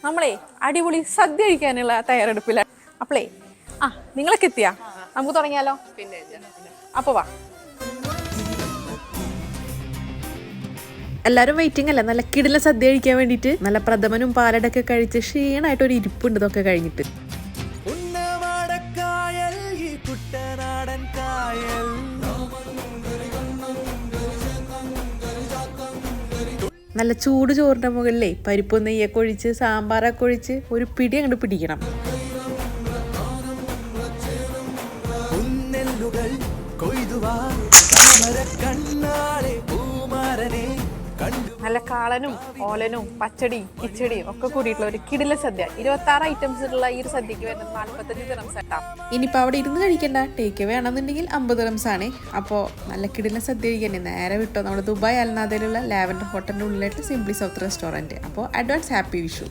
നമ്മളെ അടിപൊളി സദ്യ കഴിക്കാനുള്ള തയ്യാറെടുപ്പില്ല. അപ്പളേ നിങ്ങളൊക്കെ എത്തിയാ നമുക്ക് തുടങ്ങിയാലോ? അപ്പൊ വാ. എല്ലാവരും വെയിറ്റിംഗ് അല്ലേ നല്ല കിടില സദ്യ കഴിക്കാൻ വേണ്ടിയിട്ട്. നല്ല പ്രഥമനും പാലടൊക്കെ കഴിച്ച് ക്ഷീണമായിട്ട് ഒരു ഇരിപ്പുണ്ട് ഇതൊക്കെ കഴിഞ്ഞിട്ട്. നല്ല ചൂട് ചോറിൻ്റെ മുകളിലേ പരിപ്പ് നെയ്യൊക്കെ ഒഴിച്ച് സാമ്പാറൊക്കെ ഒഴിച്ച് ഒരു പിടി അങ്ങോട്ട് പിടിക്കണം. നല്ല കാളനും ഓലനും പച്ചടിയും കിച്ചടിയും ഒക്കെ കൂടിയിട്ടുള്ള ഒരു കിടില സദ്യ. 26 ഐറ്റംസ് ഉള്ള ഈ ഒരു സദ്യക്ക് വരുന്നത് 45 ദിറംസ് ആട്ടാം. ഇനിയിപ്പോൾ അവിടെ ഇരുന്ന് കഴിക്കണ്ട, ടേക്ക് അവേ ആണെന്നുണ്ടെങ്കിൽ 50 ദിറംസ് ആണ്. അപ്പോൾ നല്ല കിടില സദ്യ കഴിക്കണ്ടേ നേരെ വിട്ടോ നമ്മുടെ ദുബായ് അൽനാദയിലുള്ള ലാവൻഡർ ഹോട്ടലിൻ്റെ ഉള്ളിലായിട്ട് സിംപ്ലി സൗത്ത് റെസ്റ്റോറൻറ്റ്. അപ്പോൾ അഡ്വാൻസ് ഹാപ്പി വിഷു.